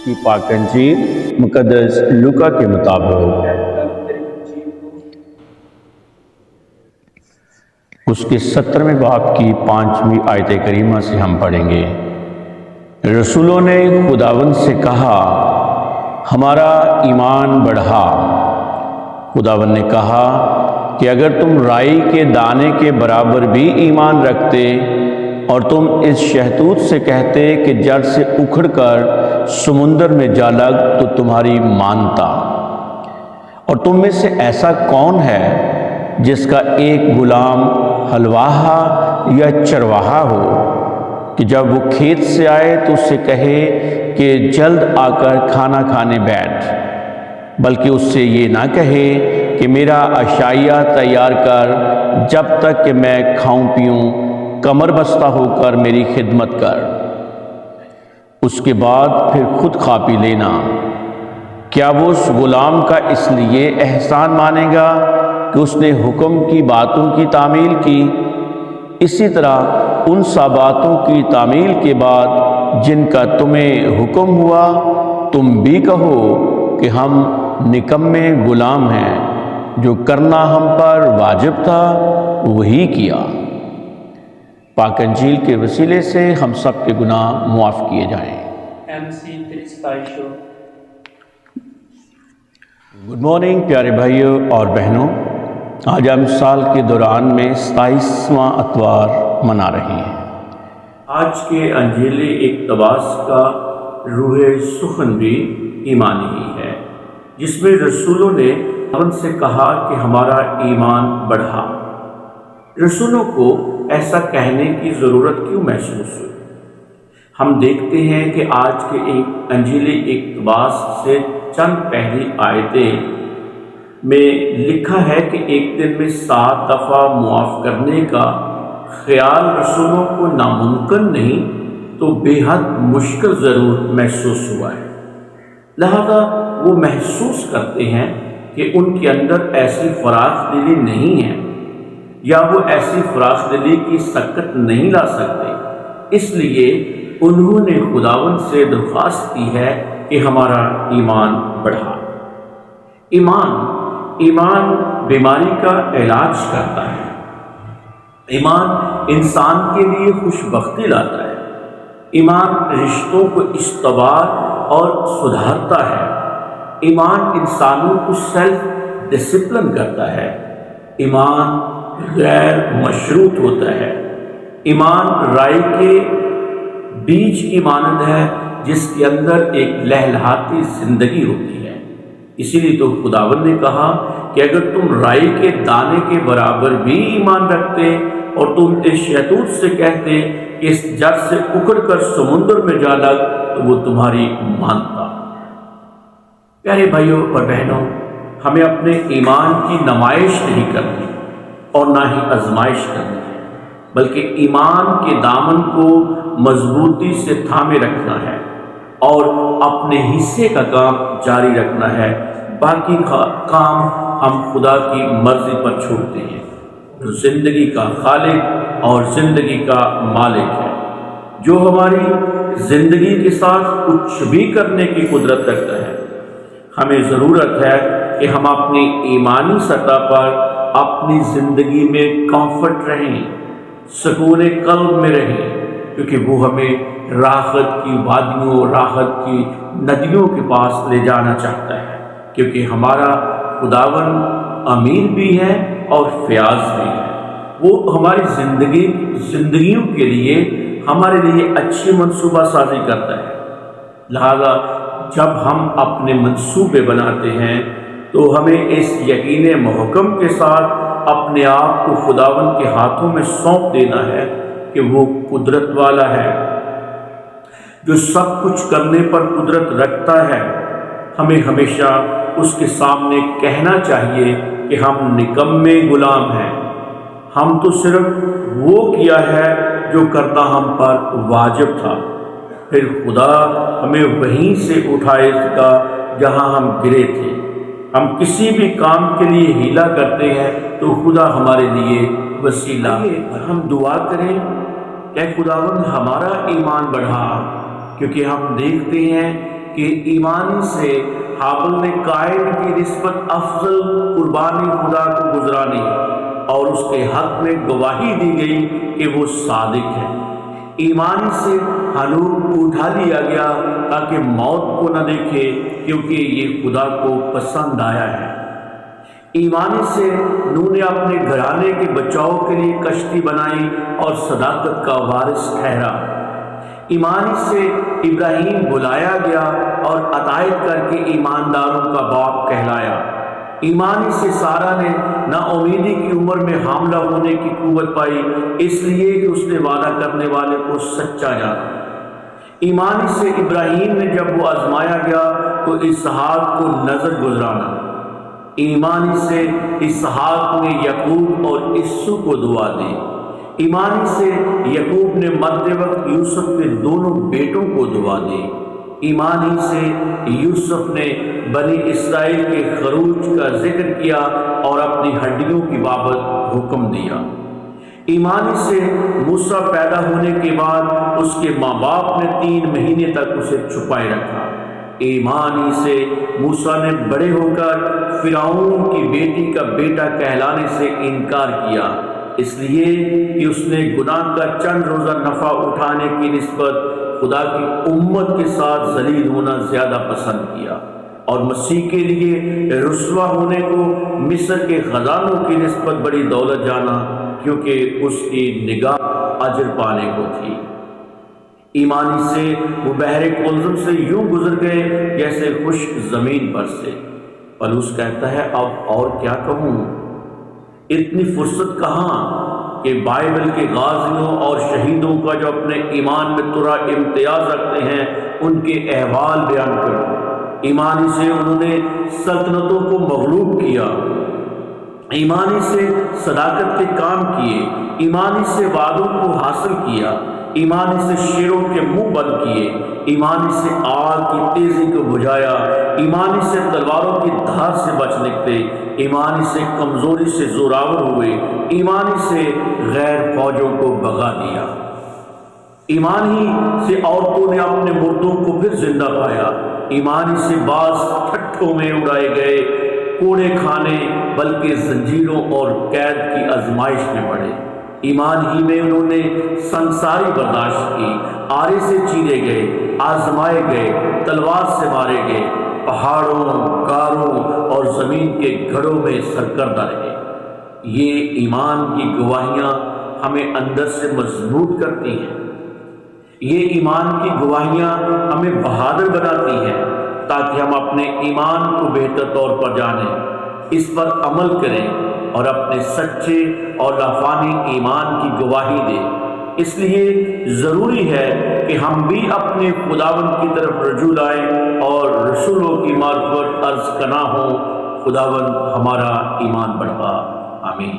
की पाक अंजील मुकद्दस लूका के मुताबिक उसके 17वें बाब की 5वीं आयत करीमा से हम पढ़ेंगे। रसूलों ने खुदावंद से कहा, हमारा ईमान बढ़ा। खुदावंद ने कहा कि अगर तुम राई के दाने के बराबर भी ईमान रखते और तुम इस शहतूत से कहते कि जड़ से उखड़कर समुंदर में जा लग, तो तुम्हारी मानता। और तुम में से ऐसा कौन है जिसका एक गुलाम हलवाहा या चरवाहा हो कि जब वो खेत से आए तो उससे कहे कि जल्द आकर खाना खाने बैठ, बल्कि उससे ये ना कहे कि मेरा अशाइया तैयार कर, जब तक कि मैं खाऊं पीऊं, कमर बस्ता होकर मेरी खिदमत कर, उसके बाद फिर खुद खा पी लेना। क्या वो उस गुलाम का इसलिए एहसान मानेगा कि उसने हुक्म की बातों की तामील की? इसी तरह उन सा बातों की तामील के बाद जिनका तुम्हें हुक्म हुआ, तुम भी कहो कि हम निकम्मे गुलाम हैं, जो करना हम पर वाजिब था वही किया। पाक अंजील के वसीले से हम सब के गुनाह मुआफ़ किए जाएं। गुड मॉर्निंग प्यारे भाइयों और बहनों, आज हम साल के दौरान में 27वां अतवार मना रहे हैं। आज के अंजीली इक़्तिबास का रूह सुखन भी ईमानी ही है, जिसमें रसूलों ने उनसे कहा कि हमारा ईमान बढ़ा। रसूलों को ऐसा कहने की ज़रूरत क्यों महसूस हुई? हम देखते हैं कि आज के एक अंजीली इक़्तिबास से चंद पहली आयतें में लिखा है कि एक दिन में 7 दफ़ा मुआफ़ करने का ख्याल रसूलों को नामुमकिन नहीं तो बेहद मुश्किल ज़रूर महसूस हुआ है। लिहाजा वो महसूस करते हैं कि उनके अंदर ऐसी फराख दिली नहीं है, या वो ऐसी फराख दिली की सकत नहीं ला सकते। इसलिए उन्होंने खुदावंद से दरख्वास्त की है कि हमारा ईमान बढ़ा। ईमान बीमारी का इलाज करता है। ईमान इंसान के लिए खुशबख्ती लाता है। ईमान रिश्तों को इस्तवार और सुधारता है। ईमान इंसानों को सेल्फ डिसिप्लिन करता है। ईमान गैर मशरूत होता है। ईमान राई के बीज की मानंद है जिसके अंदर एक लहलहाती जिंदगी होती है। इसीलिए तो खुदावंद ने कहा कि अगर तुम राई के दाने के बराबर भी ईमान रखते और तुम इस शहतूत से कहते कि इस जड़ से उखड़कर समुद्र में जा लग, तो वो तुम्हारी मानता। प्यारे भाइयों और बहनों, हमें अपने ईमान की नुमाइश नहीं करनी और ना ही आजमाइश करनी है, बल्कि ईमान के दामन को मजबूती से थामे रखना है और अपने हिस्से का काम जारी रखना है। बाकी काम हम खुदा की मर्जी पर छोड़ते हैं, जो जिंदगी का खालिक और जिंदगी का मालिक है, जो हमारी जिंदगी के साथ कुछ भी करने की कुदरत रखता है। हमें ज़रूरत है कि हम अपनी ईमानी सतह पर अपनी ज़िंदगी में कंफर्ट रहें, सुकून कल्ब में रहें, क्योंकि वो हमें राहत की वादियों, राहत की नदियों के पास ले जाना चाहता है। क्योंकि हमारा खुदावंद अमीर भी है और फयाज भी है। वो हमारी जिंदगियों के लिए हमारे लिए अच्छी मंसूबा साजी करता है। लिहाजा जब हम अपने मंसूबे बनाते हैं तो हमें इस यकीन महकम के साथ अपने आप को खुदावंद के हाथों में सौंप देना है कि वो कुदरत वाला है, जो सब कुछ करने पर कुदरत रखता है। हमें हमेशा उसके सामने कहना चाहिए कि हम निकम्मे गुलाम हैं। हम तो सिर्फ वो किया है जो करना हम पर वाजिब था, फिर खुदा हमें वहीं से उठाएगा जहां हम गिरे थे। हम किसी भी काम के लिए हीला करते हैं तो खुदा हमारे लिए वसीला है। और हम दुआ करें कि खुदावंद हमारा ईमान बढ़ा, क्योंकि हम देखते हैं کہ ایمانی سے حابل نے قائل کی نسبت افضل قربانی خدا کو گزرانی اور اس کے حق میں گواہی دی گئی کہ وہ صادق ہے۔ ایمانی سے ہنوک کو اٹھا لیا گیا تاکہ موت کو نہ دیکھے، کیونکہ یہ خدا کو پسند آیا ہے۔ ایمانی سے نوح نے اپنے گھرانے کے بچاؤ کے لیے کشتی بنائی اور صداقت کا وارث ٹھہرا۔ ایمانی سے ابراہیم بلایا گیا اور عطائیت کر کے ایمانداروں کا باپ کہلایا۔ ایمانی سے سارہ نے نا امیدی کی عمر میں حاملہ ہونے کی قوت پائی، اس لیے کہ اس نے وعدہ کرنے والے کو سچا جانا۔ ایمانی سے ابراہیم نے جب وہ آزمایا گیا تو اسحاق کو نظر گزرانا۔ ایمانی سے اسحاق نے یعقوب اور عیسو کو دعا دی۔ ایمانی سے یعقوب نے مرتے وقت یوسف کے دونوں بیٹوں کو دعا دی۔ ایمانی سے یوسف نے بنی اسرائیل کے خروج کا ذکر کیا اور اپنی ہڈیوں کی بابت حکم دیا۔ ایمانی سے موسیٰ پیدا ہونے کے بعد اس کے ماں باپ نے 3 مہینے تک اسے چھپائے رکھا۔ ایمانی سے موسیٰ نے بڑے ہو کر فرعون کی بیٹی کا بیٹا کہلانے سے انکار کیا، اس لیے کہ اس نے گناہ کا چند روزہ نفع اٹھانے کی نسبت خدا کی امت کے ساتھ ذلیل ہونا زیادہ پسند کیا، اور مسیح کے لیے رسوا ہونے کو مصر کے خزانوں کی نسبت بڑی دولت جانا، کیونکہ اس کی نگاہ اجر پانے کو تھی۔ ایمانی سے وہ بحر قلزم سے یوں گزر گئے جیسے خشک زمین پر سے۔ پولس کہتا ہے اب اور کیا کہوں، اتنی فرصت کہاں کہ بائبل کے غازیوں اور شہیدوں کا جو اپنے ایمان میں ترا امتیاز رکھتے ہیں ان کے احوال بیان کروں۔ ایمانی سے انہوں نے سلطنتوں کو مغلوب کیا، ایمانی سے صداقت کے کام کیے، ایمانی سے وعدوں کو حاصل کیا، ایمانی سے شیروں کے منہ بند کیے، ایمانی سے آگ کی تیزی کو بجھایا، ایمانی سے تلواروں کی دھار سے بچ نکلے، ایمانی سے کمزوری سے زوراور ہوئے، ایمانی سے غیر فوجوں کو بھگا دیا۔ ایمانی سے عورتوں نے اپنے مردوں کو پھر زندہ پایا، ایمانی سے بعض ٹھٹھوں میں اڑائے گئے، کوڑے کھانے بلکہ زنجیروں اور قید کی آزمائش میں پڑے۔ ایمان ہی میں انہوں نے سنساری برداشت کی، آرے سے چیرے گئے، آزمائے گئے، تلوار سے مارے گئے، پہاڑوں، غاروں اور زمین کے گڑھوں میں سرکردہ رہے۔ یہ ایمان کی گواہیاں ہمیں اندر سے مضبوط کرتی ہیں، یہ ایمان کی گواہیاں ہمیں بہادر بناتی ہیں تاکہ ہم اپنے ایمان کو بہتر طور پر جانیں، اس پر عمل کریں اور اپنے سچے اور لافانی ایمان کی گواہی دیں۔ اس لیے ضروری ہے کہ ہم بھی اپنے خداوند کی طرف رجوع لائیں اور رسولوں کی معرفت عرض کنا ہوں۔ خداوند ہمارا ایمان بڑھا، آمین۔